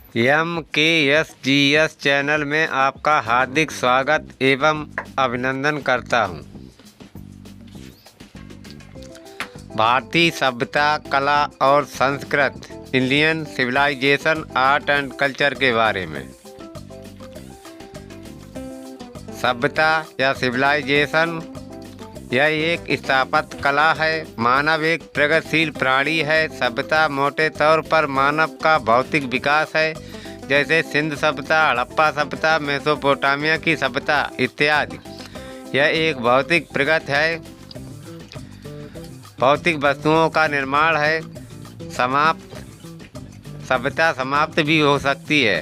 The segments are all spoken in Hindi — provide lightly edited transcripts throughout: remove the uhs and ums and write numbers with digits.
MKSGS चैनल में आपका हार्दिक स्वागत एवं अभिनंदन करता हूं। भारतीय सभ्यता, कला और संस्कृति, Indian civilisation, art and culture के बारे में। सभ्यता या सिविलाइजेशन यह एक स्थापत्य कला है। मानव एक प्रगतिशील प्राणी है। सभ्यता मोटे तौर पर मानव का भौतिक विकास है, जैसे सिंध सभ्यता, हड़प्पा सभ्यता, मेसोपोटामिया की सभ्यता इत्यादि। यह एक भौतिक प्रगति है, भौतिक वस्तुओं का निर्माण है। सभ्यता समाप्त भी हो सकती है।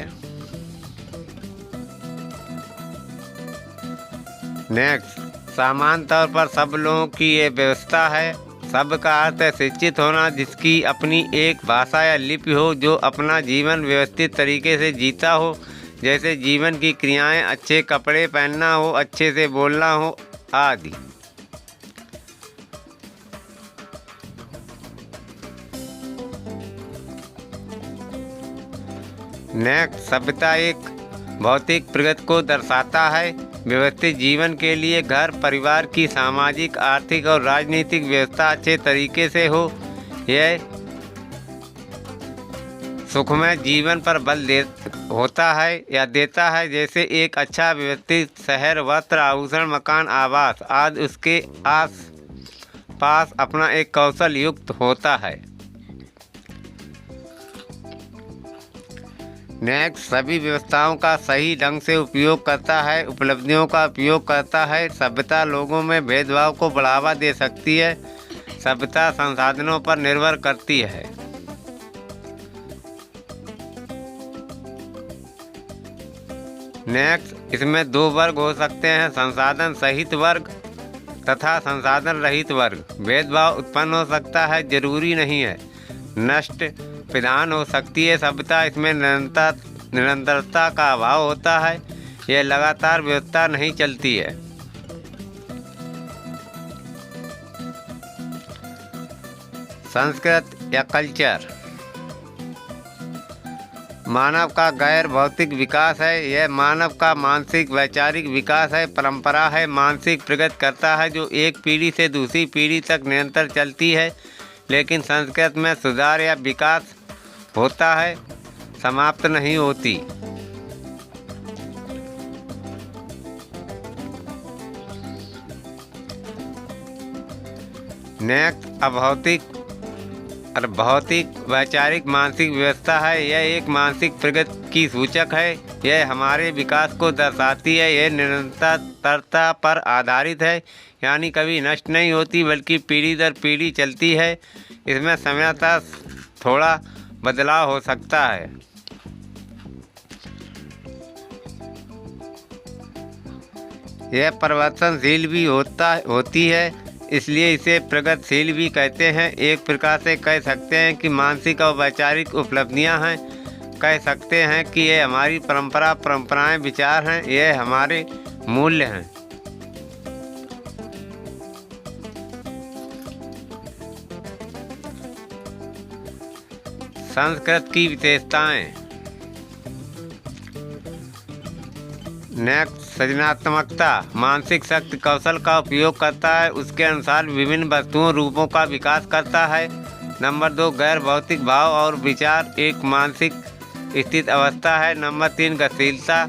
नेक्स्ट, सामान्य तौर पर सब लोगों की ये व्यवस्था है। सब का अर्थ है शिक्षित होना, जिसकी अपनी एक भाषा या लिपि हो, जो अपना जीवन व्यवस्थित तरीके से जीता हो, जैसे जीवन की क्रियाएं, अच्छे कपड़े पहनना हो, अच्छे से बोलना हो आदि। नेक्स्ट, सभ्यता एक भौतिक प्रगति को दर्शाता है। व्यवस्थित जीवन के लिए घर परिवार की सामाजिक, आर्थिक और राजनीतिक व्यवस्था अच्छे तरीके से हो। यह सुखमय जीवन पर बल होता है या देता है, जैसे एक अच्छा व्यवस्थित शहर, वस्त्र, आभूषण, मकान, आवास आदि उसके आस पास अपना एक कौशल युक्त होता है। नेक्स्ट, सभी व्यवस्थाओं का सही ढंग से उपयोग करता है, उपलब्धियों का उपयोग करता है। सभ्यता लोगों में भेदभाव को बढ़ावा दे सकती है। सभ्यता संसाधनों पर निर्भर करती है। नेक्स्ट, इसमें दो वर्ग हो सकते हैं, संसाधन सहित वर्ग तथा संसाधन रहित वर्ग। भेदभाव उत्पन्न हो सकता है, जरूरी नहीं है। नष्ट प्रधान हो सकती है सभ्यता, इसमें निरंतरता का अभाव होता है। यह लगातार व्यवस्था नहीं चलती है। संस्कृति या कल्चर मानव का गैर भौतिक विकास है। यह मानव का मानसिक वैचारिक विकास है, परंपरा है, मानसिक प्रगति करता है, जो एक पीढ़ी से दूसरी पीढ़ी तक निरंतर चलती है। लेकिन संस्कृति में सुधार या विकास होता है, समाप्त नहीं होती। नेक्स्ट, भौतिक वैचारिक मानसिक व्यवस्था है। यह एक मानसिक प्रगति की सूचक है। यह हमारे विकास को दर्शाती है। यह निरंतरता पर आधारित है, यानी कभी नष्ट नहीं होती, बल्कि पीढ़ी दर पीढ़ी चलती है। इसमें समयतः थोड़ा बदलाव हो सकता है। यह परिवर्तनशील भी होती है, इसलिए इसे प्रगतिशील भी कहते हैं। एक प्रकार से कह सकते हैं कि मानसिक और वैचारिक उपलब्धियां हैं। कह सकते हैं कि ये हमारी परंपराएं, विचार हैं, ये हमारे मूल्य हैं। संस्कृत की विशेषताएं। नेक्स्ट, सृजनात्मकता मानसिक शक्ति कौशल का उपयोग करता है, उसके अनुसार विभिन्न वस्तुओं रूपों का विकास करता है। नंबर 2, गैर भौतिक भाव और विचार एक मानसिक स्थित अवस्था है। नंबर 3, गतिशीलता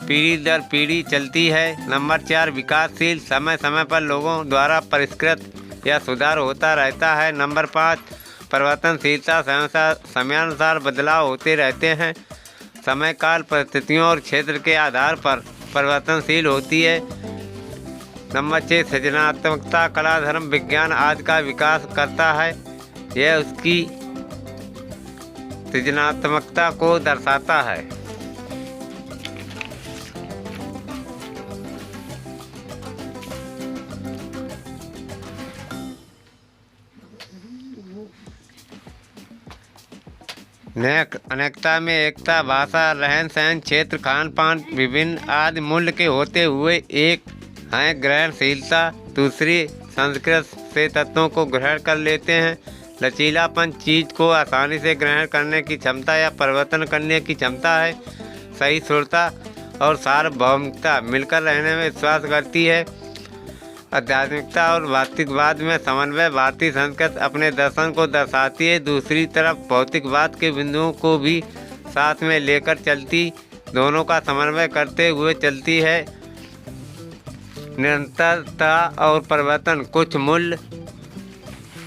पीढ़ी दर पीढ़ी चलती है। नंबर 4, विकासशील समय समय पर लोगों द्वारा परिष्कृत या सुधार होता रहता है। नंबर 5, परिवर्तनशीलता समयानुसार बदलाव होते रहते हैं। समय काल परिस्थितियों और क्षेत्र के आधार पर परिवर्तनशील होती है। नंबर 6, सृजनात्मकता कला, धर्म, विज्ञान आदि का विकास करता है। यह उसकी सृजनात्मकता को दर्शाता है। नेक्स्ट, अनेकता में एकता भाषा, रहन सहन, क्षेत्र, खान पान विभिन्न आदि मूल्य के होते हुए एक है। ग्रहणशीलता दूसरी संस्कृत से तत्वों को ग्रहण कर लेते हैं। लचीलापन चीज़ को आसानी से ग्रहण करने की क्षमता या परिवर्तन करने की क्षमता है। सहिष्णुता और सार्वभौमिकता मिलकर रहने में विश्वास करती है। आध्यात्मिकता और भौतिकवाद में समन्वय भारतीय संस्कृति अपने दर्शन को दर्शाती है। दूसरी तरफ भौतिकवाद के बिंदुओं को भी साथ में लेकर चलती, दोनों का समन्वय करते हुए चलती है। निरंतरता और परिवर्तन, कुछ मूल्य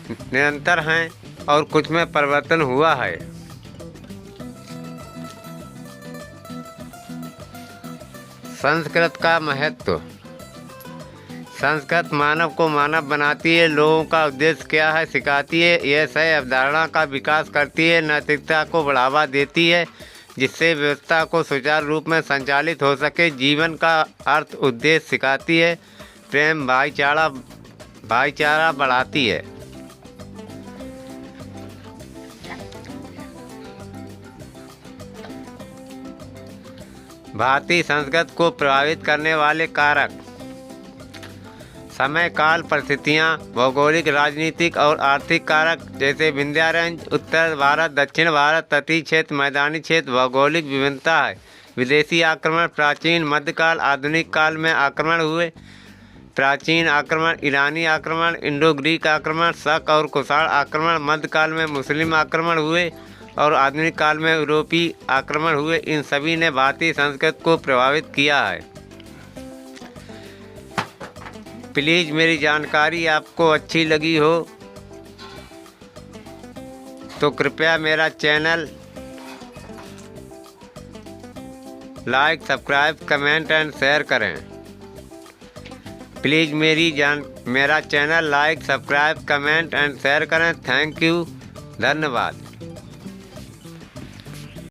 निरंतर हैं और कुछ में परिवर्तन हुआ है। संस्कृत का महत्व। संस्कृत मानव को मानव बनाती है। लोगों का उद्देश्य क्या है सिखाती है। यह सही अवधारणा का विकास करती है। नैतिकता को बढ़ावा देती है जिससे व्यवस्था को सुचारू रूप में संचालित हो सके। जीवन का अर्थ उद्देश्य सिखाती है। प्रेम भाईचारा बढ़ाती है। भारतीय संस्कृति को प्रभावित करने वाले कारक। समय, काल, परिस्थितियाँ, भौगोलिक, राजनीतिक और आर्थिक कारक जैसे विंध्यारण्य, उत्तर भारत, दक्षिण भारत, तटीय क्षेत्र, मैदानी क्षेत्र। भौगोलिक विभिन्नता है। विदेशी आक्रमण, प्राचीन, मध्यकाल, आधुनिक काल में आक्रमण हुए। प्राचीन आक्रमण, ईरानी आक्रमण, इंडो ग्रीक आक्रमण, शक और कुषाण आक्रमण। मध्यकाल में मुस्लिम आक्रमण हुए और आधुनिक काल में यूरोपीय आक्रमण हुए। इन सभी ने भारतीय संस्कृति को प्रभावित किया है। प्लीज़ मेरी जानकारी आपको अच्छी लगी हो तो कृपया मेरा channel like, subscribe, comment and share करें। प्लीज़ मेरा channel like, subscribe, comment and share करें। थैंक यू, धन्यवाद।